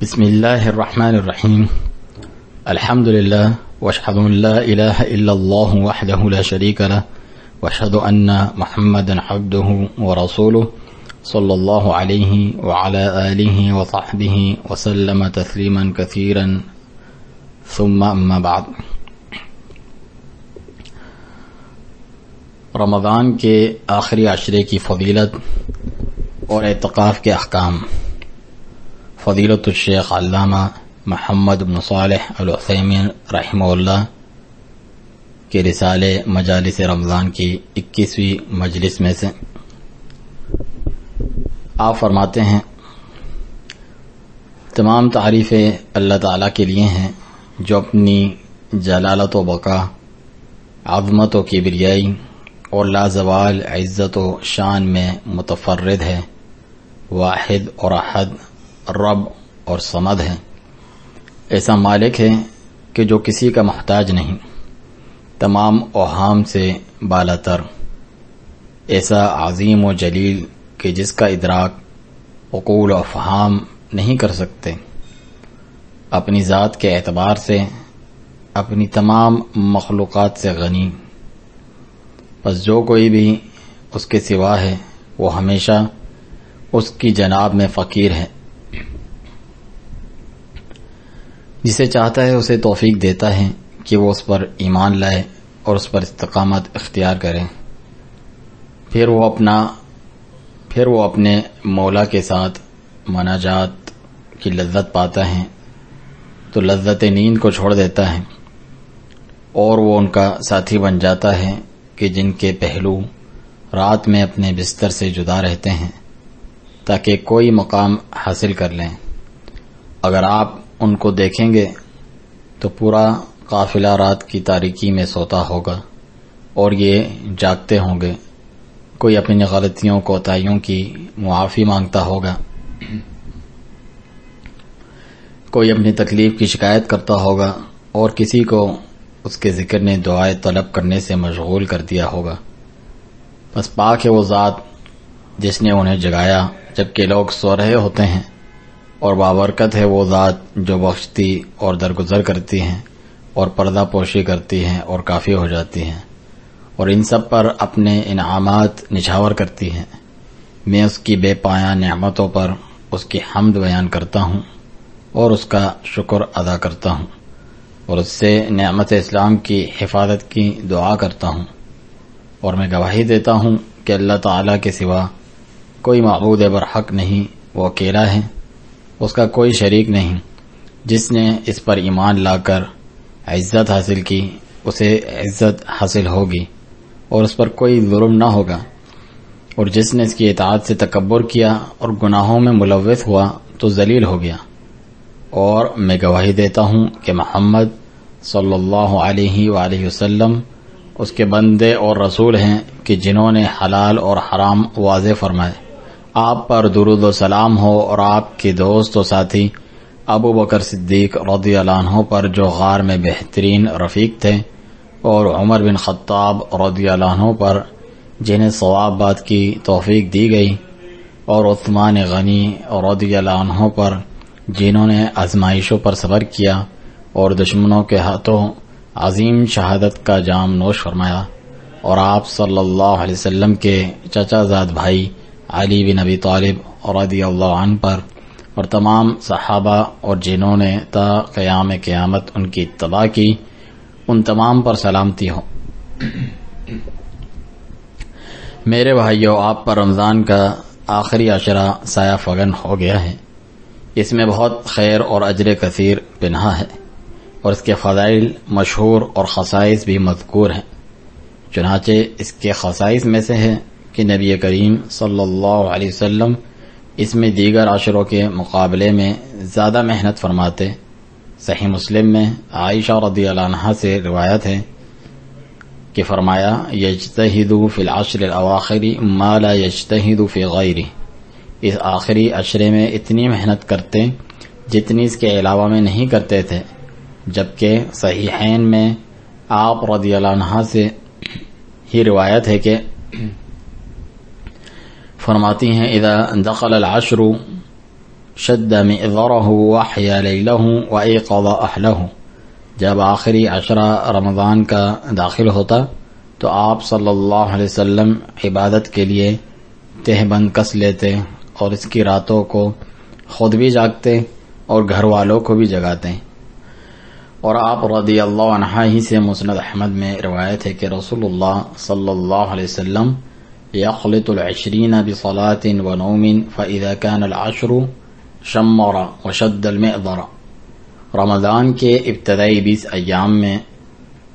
بسم اللہ الرحمن الرحیم الحمد للہ واشہد ان لا الہ الا اللہ وحدہ لا شریک لہ واشہد ان محمدا عبدہ ورسولہ صلی اللہ علیہ وعلی آلہ وصحبہ وسلم تسلیما کثیرا ثم اما بعد۔ رمضان کے آخری عشرے کی فضیلت اور اعتکاف کے احکام۔ فضیلت الشیخ علامہ محمد بن صالح العثیمین رحمہ اللہ کے رسالے مجالس رمضان کی 21ویں مجلس میں سے آپ فرماتے ہیں، تمام تعریفیں اللہ تعالیٰ کے لیے ہیں جو اپنی جلالت و بقا، عظمت و کبریائی اور لازوال عزت و شان میں متفرد ہے، واحد اور احد، رب اور صمد ہے۔ ایسا مالک ہے کہ جو کسی کا محتاج نہیں، تمام اوہام سے بالا تر، ایسا عظیم و جلیل کہ جس کا ادراک عقول و افہام نہیں کر سکتے، اپنی ذات کے اعتبار سے اپنی تمام مخلوقات سے غنی، پس جو کوئی بھی اس کے سوا ہے وہ ہمیشہ اس کی جناب میں فقیر ہے۔ جسے چاہتا ہے اسے توفیق دیتا ہے کہ وہ اس پر ایمان لائے اور اس پر استقامت اختیار کرے، پھر وہ اپنے مولا کے ساتھ مناجات کی لذت پاتا ہے تو لذت نیند کو چھوڑ دیتا ہے اور وہ ان کا ساتھی بن جاتا ہے کہ جن کے پہلو رات میں اپنے بستر سے جدا رہتے ہیں تاکہ کوئی مقام حاصل کر لیں۔ اگر آپ ان کو دیکھیں گے تو پورا قافلہ رات کی تاریکی میں سوتا ہوگا اور یہ جاگتے ہوں گے، کوئی اپنی غلطیوں کوتاہیوں کی معافی مانگتا ہوگا، کوئی اپنی تکلیف کی شکایت کرتا ہوگا اور کسی کو اس کے ذکر نے دعائیں طلب کرنے سے مشغول کر دیا ہوگا۔ بس پاک ہے وہ ذات جس نے انہیں جگایا جبکہ لوگ سو رہے ہوتے ہیں، اور بابرکت ہے وہ ذات جو بخشتی اور درگزر کرتی ہیں اور پردہ پوشی کرتی ہیں اور کافی ہو جاتی ہیں اور ان سب پر اپنے انعامات نچھاور کرتی ہیں۔ میں اس کی بے پایاں نعمتوں پر اس کی حمد بیان کرتا ہوں اور اس کا شکر ادا کرتا ہوں اور اس سے نعمت اسلام کی حفاظت کی دعا کرتا ہوں، اور میں گواہی دیتا ہوں کہ اللہ تعالیٰ کے سوا کوئی معبود برحق نہیں، وہ اکیلا ہے، اس کا کوئی شریک نہیں۔ جس نے اس پر ایمان لا کر عزت حاصل کی اسے عزت حاصل ہوگی اور اس پر کوئی ظلم نہ ہوگا، اور جس نے اس کی اطاعت سے تکبر کیا اور گناہوں میں ملوث ہوا تو ذلیل ہو گیا۔ اور میں گواہی دیتا ہوں کہ محمد صلی اللہ علیہ وآلہ وسلم اس کے بندے اور رسول ہیں کہ جنہوں نے حلال اور حرام واضح فرمائے۔ آپ پر درود و سلام ہو اور آپ کے دوست و ساتھی ابو بکر صدیق رضی اللہ عنہ پر جو غار میں بہترین رفیق تھے، اور عمر بن خطاب رضی اللہ عنہ پر جنہیں صواب بات کی توفیق دی گئی، اور عثمان غنی رضی اللہ عنہ پر جنہوں نے آزمائشوں پر صبر کیا اور دشمنوں کے ہاتھوں عظیم شہادت کا جام نوش فرمایا، اور آپ صلی اللہ علیہ وسلم کے چچا زاد بھائی علی بن ابی طالب رضی اللہ عنہ پر، اور تمام صحابہ اور جنہوں نے تا قیام قیامت ان کی اتباع کی، ان تمام پر سلامتی ہو۔ میرے بھائیو، آپ پر رمضان کا آخری عشرہ سایہ فگن ہو گیا ہے۔ اس میں بہت خیر اور اجر کثیر پنہا ہے، اور اس کے فضائل مشہور اور خصائص بھی مذکور ہیں۔ چنانچہ اس کے خصائص میں سے ہے کہ نبی کریم صلی اللہ علیہ وسلم اس میں دیگر عشروں کے مقابلے میں زیادہ محنت فرماتے۔ صحیح مسلم میں عائشہ رضی اللہ عنہا سے روایت ہے کہ فرمایا، یجتہد فی العشر الاواخر ما لا یجتہد فی غیرہ، اس آخری عشرے میں اتنی محنت کرتے جتنی اس کے علاوہ میں نہیں کرتے تھے، جبکہ صحیحین میں آپ رضی اللہ عنہا سے ہی روایت ہے کہ فرماتی ہیں، اذا دخل العشر شد مئذرہ وأحیا لیلہ وأیقظ اہلہ. جب آخری عشرہ رمضان کا داخل ہوتا تو آپ صلی اللہ علیہ وسلم عبادت کے لیے تہ بند کس لیتے اور اس کی راتوں کو خود بھی جاگتے اور گھر والوں کو بھی جگاتے. اور آپ رضی اللہ عنہ ہی سے مسند احمد میں روایت ہے کہ رسول اللہ صلی اللہ علیہ وسلم یخلط العشرین بصلاة ونوم فإذا كان العشر شمر وشد المئذر. رمضان کے ابتدائی 20 ایام میں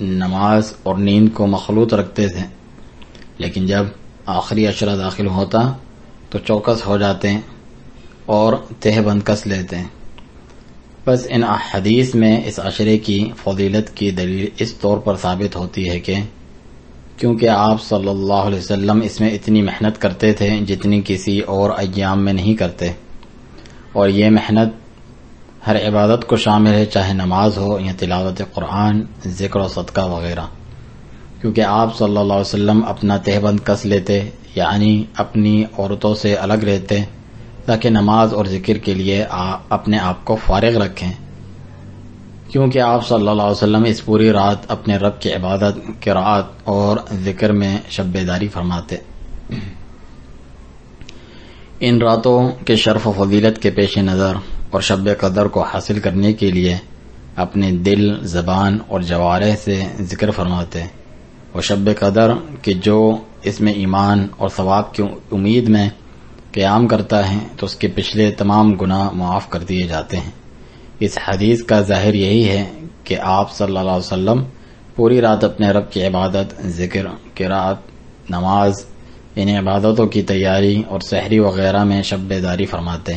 نماز اور نیند کو مخلوط رکھتے تھے، لیکن جب آخری عشرہ داخل ہوتا تو چوکس ہو جاتے اور تہ بند کس لیتے ہیں. بس ان احادیث میں اس عشرے کی فضیلت کی دلیل اس طور پر ثابت ہوتی ہے کہ کیونکہ آپ صلی اللہ علیہ وسلم اس میں اتنی محنت کرتے تھے جتنی کسی اور ایام میں نہیں کرتے، اور یہ محنت ہر عبادت کو شامل ہے، چاہے نماز ہو یا تلاوت قرآن، ذکر و صدقہ وغیرہ. کیونکہ آپ صلی اللہ علیہ وسلم اپنا تہ بند کس لیتے، یعنی اپنی عورتوں سے الگ رہتے تاکہ نماز اور ذکر کے لیے اپنے آپ کو فارغ رکھیں. کیونکہ آپ صلی اللہ علیہ وسلم اس پوری رات اپنے رب کی عبادت، قرات اور ذکر میں شب بیداری فرماتے. ان راتوں کے شرف و فضیلت کے پیش نظر اور شب قدر کو حاصل کرنے کے لیے اپنے دل، زبان اور جوارح سے ذکر فرماتے. اور شب قدر کہ جو اس میں ایمان اور ثواب کی امید میں قیام کرتا ہے تو اس کے پچھلے تمام گناہ معاف کر دیے جاتے ہیں. اس حدیث کا ظاہر یہی ہے کہ آپ صلی اللہ علیہ وسلم پوری رات اپنے رب کی عبادت، ذکر، قرات، نماز، ان عبادتوں کی تیاری اور سحری وغیرہ میں شب بیداری فرماتے.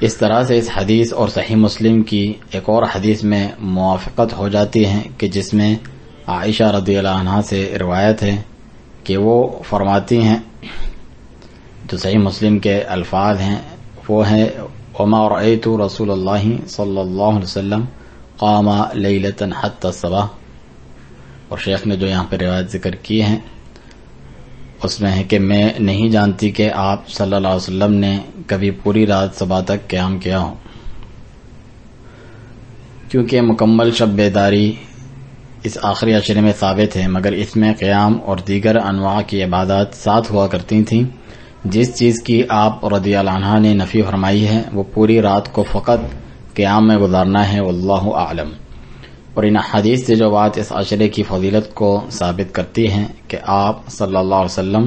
اس طرح سے اس حدیث اور صحیح مسلم کی ایک اور حدیث میں موافقت ہو جاتی ہے کہ جس میں عائشہ رضی اللہ عنہا سے روایت ہے کہ وہ فرماتی ہیں، جو صحیح مسلم کے الفاظ ہیں وہ ہیں وما رأيت رسول اللہ صلی اللہ علیہ وسلم قام لیلۃ حتى الصباح. اور شیخ نے جو یہاں پہ روایت ذکر کی ہے اس میں ہے کہ میں نہیں جانتی کہ آپ صلی اللہ علیہ وسلم نے کبھی پوری رات صبح تک قیام کیا ہو. کیونکہ مکمل شب بیداری اس آخری عشرے میں ثابت ہے، مگر اس میں قیام اور دیگر انواع کی عبادات ساتھ ہوا کرتی تھیں. جس چیز کی آپ رضی اللہ عنہ نے نفی فرمائی ہے وہ پوری رات کو فقط قیام میں گزارنا ہے، واللہ اعلم. اور ان حدیث سے جو بات اس عشرے کی فضیلت کو ثابت کرتی ہیں کہ آپ صلی اللہ علیہ وسلم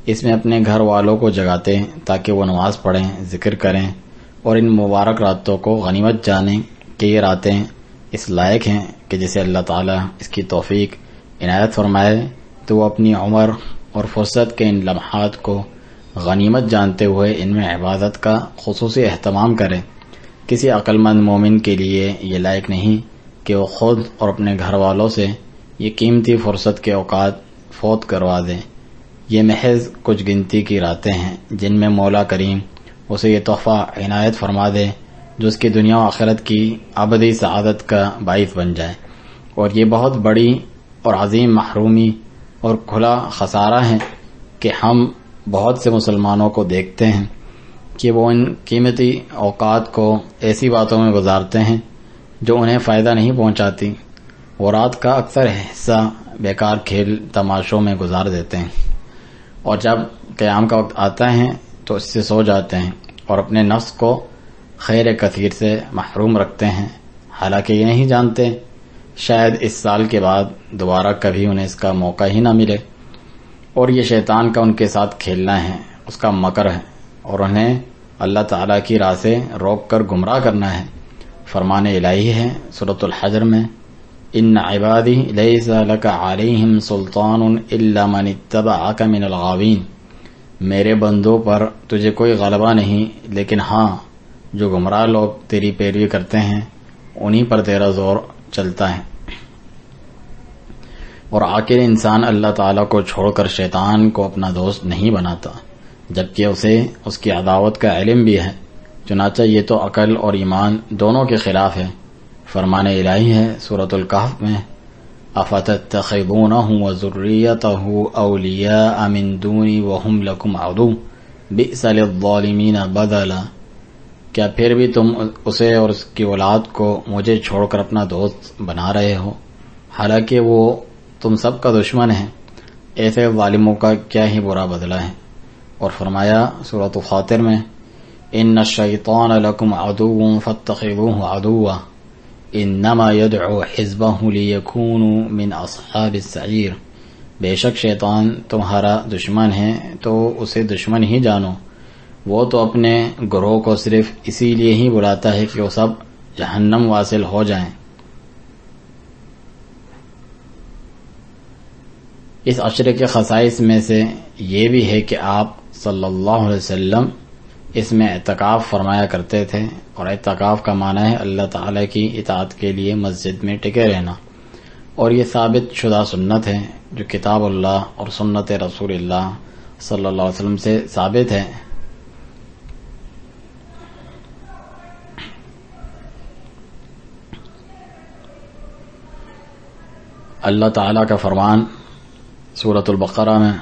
اس میں اپنے گھر والوں کو جگاتے ہیں تاکہ وہ نماز پڑھیں، ذکر کریں اور ان مبارک راتوں کو غنیمت جانیں کہ یہ راتیں اس لائق ہیں کہ جسے اللہ تعالیٰ اس کی توفیق عنایت فرمائے تو وہ اپنی عمر اور فرصت کے ان لمحات کو غنیمت جانتے ہوئے ان میں عبادت کا خصوصی اہتمام کرے. کسی عقل مند مومن کے لیے یہ لائق نہیں کہ وہ خود اور اپنے گھر والوں سے یہ قیمتی فرصت کے اوقات فوت کروا دیں. یہ محض کچھ گنتی کی راتیں ہیں جن میں مولا کریم اسے یہ تحفہ عنایت فرما دے جو اس کی دنیا و آخرت کی ابدی سعادت کا باعث بن جائے. اور یہ بہت بڑی اور عظیم محرومی اور کھلا خسارہ ہے کہ ہم بہت سے مسلمانوں کو دیکھتے ہیں کہ وہ ان قیمتی اوقات کو ایسی باتوں میں گزارتے ہیں جو انہیں فائدہ نہیں پہنچاتی. وہ رات کا اکثر حصہ بیکار کھیل تماشوں میں گزار دیتے ہیں اور جب قیام کا وقت آتا ہے تو اس سے سو جاتے ہیں اور اپنے نفس کو خیر کثیر سے محروم رکھتے ہیں، حالانکہ یہ نہیں جانتے شاید اس سال کے بعد دوبارہ کبھی انہیں اس کا موقع ہی نہ ملے. اور یہ شیطان کا ان کے ساتھ کھیلنا ہے، اس کا مکر ہے اور انہیں اللہ تعالیٰ کی راہ سے روک کر گمراہ کرنا ہے. فرمان الہی ہے سورۃ الحجر میں ان عبادی لیس لک علیہم سلطان الا من اتبعک من الغاوین. میرے بندوں پر تجھے کوئی غلبہ نہیں لیکن ہاں جو گمراہ لوگ تیری پیروی کرتے ہیں انہی پر تیرا زور چلتا ہے. اور عاقل انسان اللہ تعالیٰ کو چھوڑ کر شیطان کو اپنا دوست نہیں بناتا جبکہ اسے اس کی عداوت کا علم بھی ہے. چنانچہ یہ تو عقل اور ایمان دونوں کے خلاف ہے. فرمان الہی ہے سورۃ الکہف میں افتتخذونہ وذریتہ اولیاء من دونی وہم لکم عدو بئس للظالمین بدلا. کیا پھر بھی تم اسے اور اس کی اولاد کو مجھے چھوڑ کر اپنا دوست بنا رہے ہو، حالانکہ وہ تم سب کا دشمن ہے؟ ایسے ظالموں کا کیا ہی برا بدلہ ہے۔ اور فرمایا سورۃ فاطر میں، ان الشیطان لکم عدو فاتخذوہ عدوا انما یدعو حزبہ لیکونوا من اصحاب السعیر، بے شک شیطان تمہارا دشمن ہے تو اسے دشمن ہی جانو، وہ تو اپنے گروہ کو صرف اسی لیے ہی بلاتا ہے کہ وہ سب جہنم واصل ہو جائیں۔ اس عشرے کے خصائص میں سے یہ بھی ہے کہ آپ صلی اللہ علیہ وسلم اس میں اعتکاف فرمایا کرتے تھے، اور اعتکاف کا معنی ہے اللہ تعالی کی اطاعت کے لیے مسجد میں ٹکے رہنا، اور یہ ثابت شدہ سنت ہے جو کتاب اللہ اور سنت رسول اللہ صلی اللہ علیہ وسلم سے ثابت ہے۔ اللہ تعالیٰ کا فرمان سورۃ البقرہ میں،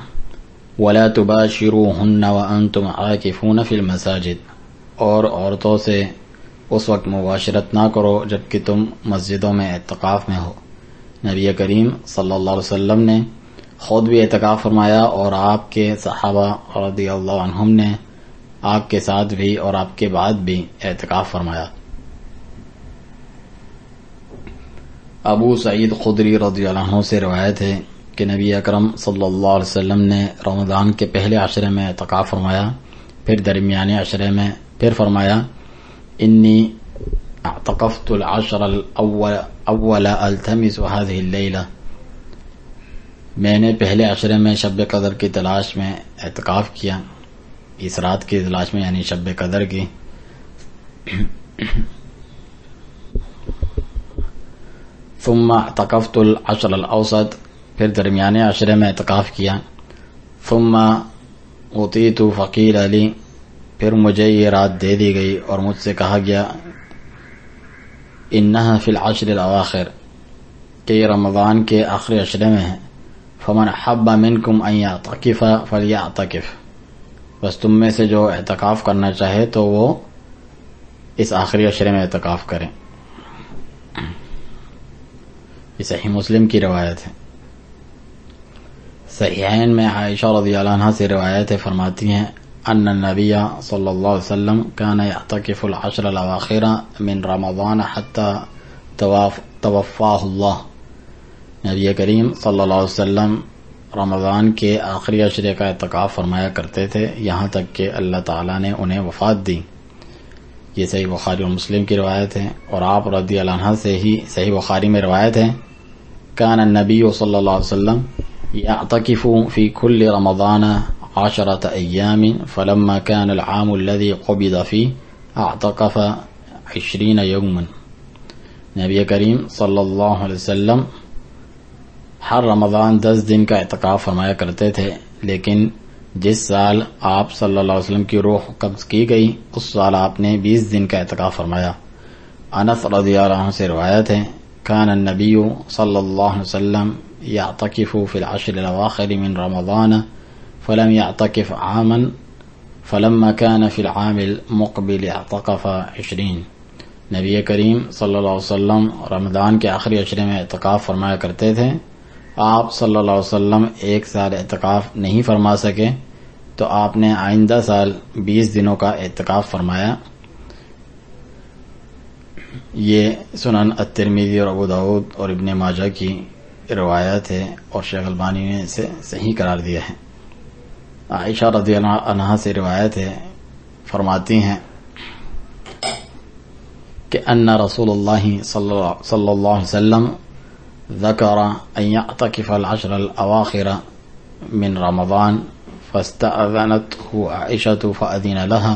وَلَا تُبَاشِرُوهُنَّ وَأَنْتُمْ عَاكِفُونَ فِي الْمَسَاجِدِ، اور عورتوں سے اس وقت مباشرت نہ کرو جبکہ تم مسجدوں میں اعتکاف میں ہو۔ نبی کریم صلی اللہ علیہ وسلم نے خود بھی اعتکاف فرمایا، اور آپ کے صحابہ رضی اللہ عنہم نے آپ کے ساتھ بھی اور آپ کے بعد بھی اعتکاف فرمایا۔ ابو سعید خدری رضی اللہ عنہ سے روایت ہے کہ نبی اکرم صلی اللہ علیہ وسلم نے رمضان کے پہلے عشرے میں اعتکاف فرمایا، پھر درمیانے عشرے میں، پھر فرمایا انی اعتکفت العشر الاول التمس هذه الليلة، میں نے پہلے عشرے میں شب قدر کی تلاش میں اعتکاف کیا، اس رات کی تلاش میں یعنی شب قدر کی۔ ثم اعتکفت العشر الاوسط، پھر درمیانے عشرے میں اعتکاف کیا۔ ثم اعطیت فقیل علی، پھر مجھے یہ رات دے دی گئی اور مجھ سے کہا گیا انہا فی العشر الاواخر، کہ یہ رمضان کے آخری عشرے میں ہے۔ فمن احب منکم ان یعتکف فلیعتکف، بس تم میں سے جو اعتکاف کرنا چاہے تو وہ اس آخری عشرے میں اعتکاف کریں۔ یہ صحیح مسلم کی روایت ہے۔ صحیحین میں عائشہ رضی اللہ عنہ سے روایت ہے، فرماتی ہیں ان النبی صلی اللہ علیہ وسلم کان یعتکف العشر الاواخر من رمضان حتی توفاہ اللہ، نبی کریم صلی اللہ علیہ وسلم رمضان کے آخری عشرے کا اعتکاف فرمایا کرتے تھے یہاں تک کہ اللہ تعالیٰ نے انہیں وفات دی۔ یہ صحیح بخاری اور مسلم کی روایت ہے، اور آپ رضی اللہ عنہ سے ہی صحیح بخاری میں روایت ہے کان النبی صلی اللہ علیہ وسلم يعتكف في كل رمضان 10 أيام فلما كان العام الذي قبض فيه اعتكف 20 يوما، نبی کریم صلی اللہ علیہ وسلم ہر رمضان 10 دن کا اعتکاف فرمایا کرتے تھے، لیکن جس سال آپ صلی اللہ علیہ وسلم کی روح قبض کی گئی اس سال آپ نے 20 دن کا اعتکاف فرمایا۔ انس رضی اللہ عنہ سے روایت ہے كان النبي صلى الله عليه وسلم يعتكف في العشر الأواخر من رمضان فلم يعتكف عاما فلما كان في العام المقبل اعتكف 20، نبی کریم صلی اللہ علیہ وسلم رمضان کے آخری عشرے میں اعتکاف فرمایا کرتے تھے۔ آپ صلی اللہ علیہ وسلم ایک سال اعتکاف نہیں فرما سکے تو آپ نے آئندہ سال 20 دنوں کا اعتکاف فرمایا۔ یہ سنن الترمذی اور ابو داؤد اور ابن ماجہ کی روایت ہے، اور شیخ البانی نے اسے صحیح قرار دیا ہے۔ عائشہ رضی اللہ عنہا سے روایت ہے، فرماتی ہیں کہ ان رسول اللہ صلی اللہ علیہ وسلم ذکر ان یعتکف العشر الاواخر من رمضان فاستأذنته عائشة فأذن لها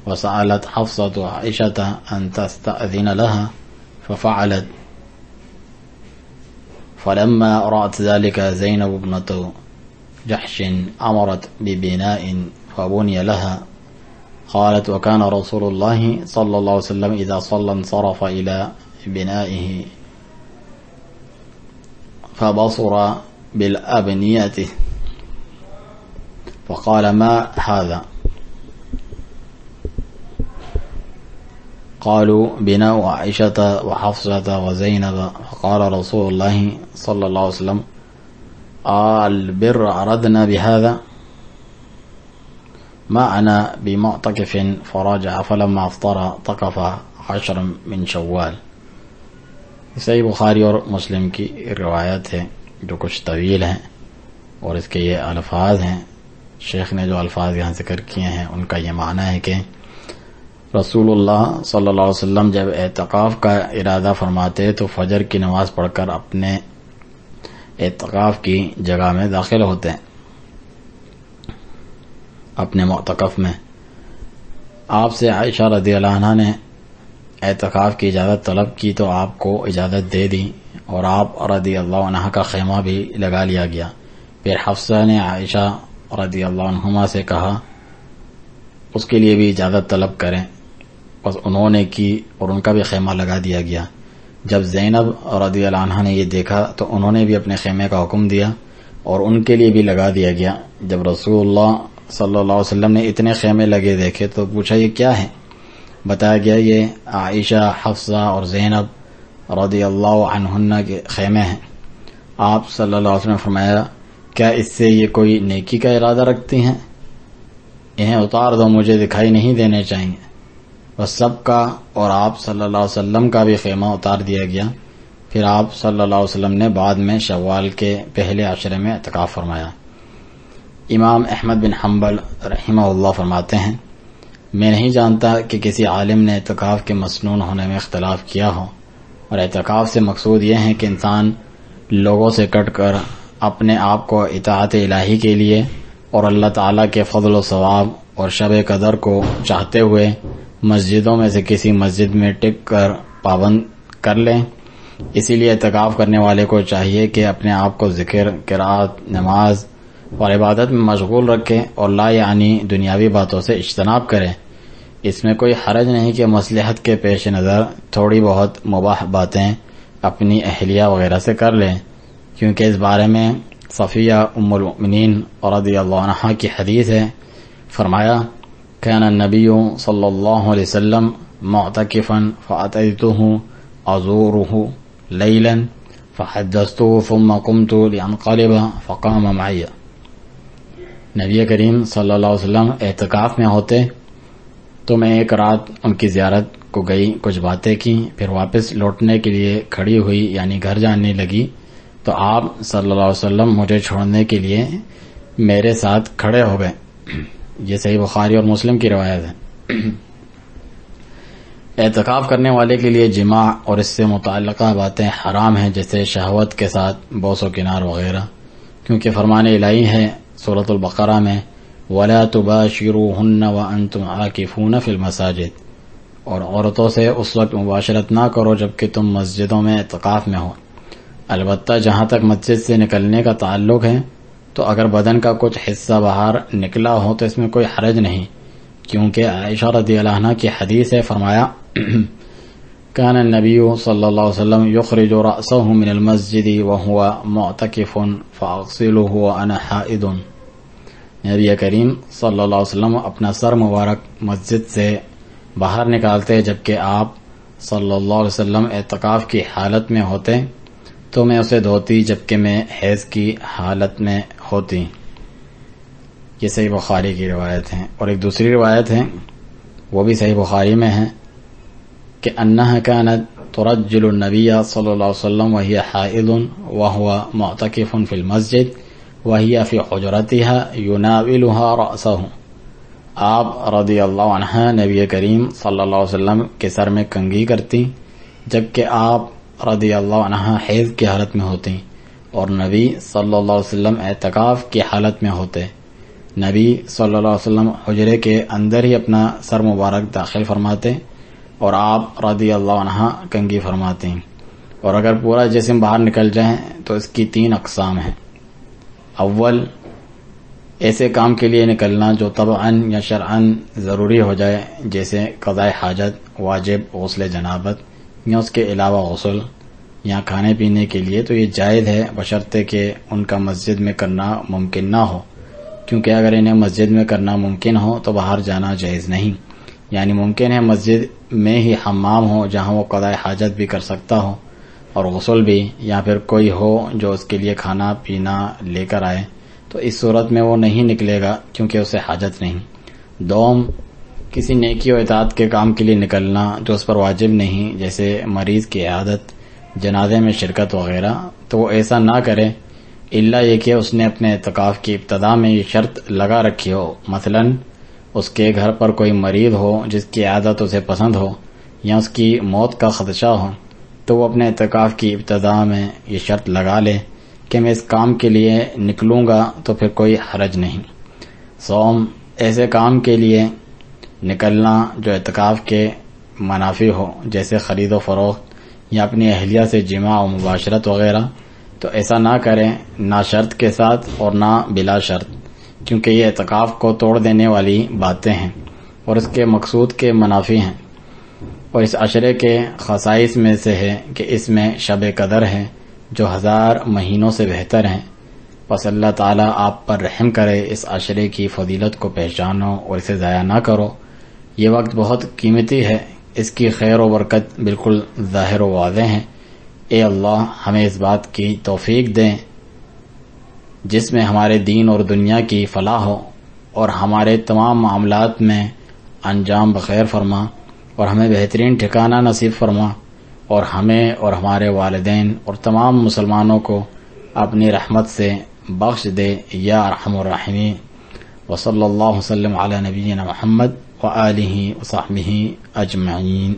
وسألت حفصة عائشة أن تستأذن لها ففعلت، فلما رأت ذلك زينب ابنة جحش أمرت ببناء فبني لها، قالت وكان رسول الله صلى الله عليه وسلم إذا صلى انصرف إلى بنائه فبصر بالأبنية فقال ما هذا، قالوا بنا وعائشة وحفصة وزينب فقال رسول الله صلى الله عليه وسلم البر أردنا بهذا ما أنا بمعتكف فرجع فلما افطر اعتكف 10 من شوال. صحیح بخاری اور مسلم کی روایت ہے جو کچھ طویل ہے، اور اس کے یہ الفاظ ہیں. شیخ نے جو الفاظ یہاں ذکر کیے ہیں ان کا یہ معنی ہے کہ رسول اللہ صلی اللہ علیہ وسلم جب اعتکاف کا ارادہ فرماتے تو فجر کی نماز پڑھ کر اپنے اعتکاف کی جگہ میں داخل ہوتے ہیں، اپنے معتکف میں. آپ سے عائشہ رضی اللہ عنہ نے اعتکاف کی اجازت طلب کی تو آپ کو اجازت دے دی، اور آپ رضی اللہ عنہ کا خیمہ بھی لگا لیا گیا. پھر حفصہ نے عائشہ رضی اللہ عنہما سے کہا اس کے لیے بھی اجازت طلب کریں، بس انہوں نے کی اور ان کا بھی خیمہ لگا دیا گیا. جب زینب رضی اللہ عنہ نے یہ دیکھا تو انہوں نے بھی اپنے خیمے کا حکم دیا اور ان کے لیے بھی لگا دیا گیا. جب رسول اللہ صلی اللہ علیہ وسلم نے اتنے خیمے لگے دیکھے تو پوچھا یہ کیا ہے؟ بتایا گیا یہ عائشہ، حفصہ اور زینب رضی اللہ عنہن کے خیمے ہیں. آپ صلی اللہ علیہ وسلم نے فرمایا کیا اس سے یہ کوئی نیکی کا ارادہ رکھتی ہیں؟ انہیں اتار دو، مجھے دکھائی نہیں دینے چاہیے. بس سب کا اور آپ صلی اللہ علیہ وسلم کا بھی خیمہ اتار دیا گیا. پھر آپ صلی اللہ علیہ وسلم نے بعد میں شوال کے پہلے عشرے میں اعتکاف فرمایا. امام احمد بن حنبل رحمہ اللہ فرماتے ہیں میں نہیں جانتا کہ کسی عالم نے اعتکاف کے مسنون ہونے میں اختلاف کیا ہو، اور اعتکاف سے مقصود یہ ہے کہ انسان لوگوں سے کٹ کر اپنے آپ کو اطاعت الہی کے لیے اور اللہ تعالیٰ کے فضل و ثواب اور شب قدر کو چاہتے ہوئے مسجدوں میں سے کسی مسجد میں ٹک کر پابند کر لیں. اسی لیے اعتکاف کرنے والے کو چاہیے کہ اپنے آپ کو ذکر، قرات، نماز اور عبادت میں مشغول رکھے اور لا یعنی دنیاوی باتوں سے اجتناب کرے. اس میں کوئی حرج نہیں کہ مصلحت کے پیش نظر تھوڑی بہت مباح باتیں اپنی اہلیہ وغیرہ سے کر لیں، کیونکہ اس بارے میں صفیہ ام المؤمنین رضی اللہ عنہا کی حدیث ہے. فرمایا كان النبی صلی اللہ علیہ وسلم معتکفا فأتیته ازوره لیلا فحدثته ثم قمت لانقلب فقام معي. نبی کریم صلی اللہ علیہ وسلم اعتکاف میں ہوتے تو میں ایک رات ان کی زیارت کو گئی، کچھ باتیں کی، پھر واپس لوٹنے کے لیے کھڑی ہوئی یعنی گھر جانے لگی تو آپ صلی اللہ علیہ وسلم مجھے چھوڑنے کے لیے میرے ساتھ کھڑے ہو گئے. یہ صحیح بخاری اور مسلم کی روایت ہے. اعتکاف کرنے والے کے لیے جماع اور اس سے متعلقہ باتیں حرام ہیں، جیسے شہوت کے ساتھ بوس و کنار وغیرہ، کیونکہ فرمان الہی ہے سورۃ البقرہ میں وَلَا تُبَاشِرُوهُنَّ وَأَنْتُمْ عَاكِفُونَ فِي الْمَسَاجِدِ، اور عورتوں سے اس وقت مباشرت نہ کرو جبکہ تم مسجدوں میں اعتکاف میں ہو. البتہ جہاں تک مسجد سے نکلنے کا تعلق ہے تو اگر بدن کا کچھ حصہ باہر نکلا ہو تو اس میں کوئی حرج نہیں، کیونکہ عائشہ رضی اللہ عنہ کی حدیث ہے. فرمایا كان النبی صلی اللہ علیہ وسلم يخرج رأسه من المسجد وهو معتکف فاغسله وانا حائض. نبی کریم صلی اللہ علیہ وسلم اپنا سر مبارک مسجد سے باہر نکالتے جبکہ آپ صلی اللہ علیہ وسلم اعتکاف کی حالت میں ہوتے تو میں اسے دھوتی جبکہ میں حیض کی حالت میں ہوتی. یہ صحیح بخاری کی روایت ہے. اور ایک دوسری روایت ہے وہ بھی صحیح بخاری میں ہے کہ انہا كانت ترجل النبی صلی اللہ علیہ وسلم وهي حائض وهو معتکف فی المسجد وهي فی حجرتها يناولها رأسه. آپ رضی اللہ عنہ نبی کریم صلی اللہ علیہ وسلم کے سر میں کنگھی کرتی جبکہ آپ رضی اللہ عنہ حیض کی حالت میں ہوتی اور نبی صلی اللہ علیہ وسلم اعتکاف کی حالت میں ہوتے. نبی صلی اللہ علیہ وسلم حجرے کے اندر ہی اپنا سر مبارک داخل فرماتے اور آپ رضی اللہ عنہ کنگھی فرماتے، اور اگر پورا جسم باہر نکل جائیں تو اس کی 3 اقسام ہیں. اول، ایسے کام کے لیے نکلنا جو طبعاً یا شرعاً ضروری ہو جائے، جیسے قضاء حاجت، واجب غسل جنابت یا اس کے علاوہ غسل، یا کھانے پینے کے لیے، تو یہ جائز ہے بشرطے کہ ان کا مسجد میں کرنا ممکن نہ ہو، کیونکہ اگر انہیں مسجد میں کرنا ممکن ہو تو باہر جانا جائز نہیں. یعنی ممکن ہے مسجد میں ہی حمام ہو جہاں وہ قضاء حاجت بھی کر سکتا ہو اور غسل بھی، یا پھر کوئی ہو جو اس کے لیے کھانا پینا لے کر آئے، تو اس صورت میں وہ نہیں نکلے گا کیونکہ اسے حاجت نہیں۔ دوم، کسی نیکی و اطاعت کے کام کے لیے نکلنا جو اس پر واجب نہیں، جیسے مریض کی عیادت، جنازے میں شرکت وغیرہ، تو وہ ایسا نہ کرے الا یہ کہ اس نے اپنے اعتکاف کی ابتدا میں یہ شرط لگا رکھی ہو، مثلا اس کے گھر پر کوئی مریض ہو جس کی عیادت اسے پسند ہو یا اس کی موت کا خدشہ ہو، تو وہ اپنے اعتکاف کی ابتدا میں یہ شرط لگا لے کہ میں اس کام کے لیے نکلوں گا، تو پھر کوئی حرج نہیں۔ صوم، ایسے کام کے لیے نکلنا جو اعتکاف کے منافی ہو، جیسے خرید و فروخت یا اپنی اہلیہ سے جماع و مباشرت وغیرہ، تو ایسا نہ کریں، نہ شرط کے ساتھ اور نہ بلا شرط، کیونکہ یہ اعتکاف کو توڑ دینے والی باتیں ہیں اور اس کے مقصود کے منافی ہیں۔ اور اس عشرے کے خصائص میں سے ہے کہ اس میں شب قدر ہے جو 1000 مہینوں سے بہتر ہیں۔ بس اللہ تعالیٰ آپ پر رحم کرے، اس عشرے کی فضیلت کو پہچانو اور اسے ضائع نہ کرو۔ یہ وقت بہت قیمتی ہے، اس کی خیر و برکت بالکل ظاہر و واضح ہے۔ اے اللہ، ہمیں اس بات کی توفیق دیں جس میں ہمارے دین اور دنیا کی فلاح ہو، اور ہمارے تمام معاملات میں انجام بخیر فرما، اور ہمیں بہترین ٹھکانہ نصیب فرما، اور ہمیں اور ہمارے والدین اور تمام مسلمانوں کو اپنی رحمت سے بخش دے یا ارحم الراحمین۔ وصلی اللہ وسلم علی نبینا محمد وآلہ وصحبہ اجمعین۔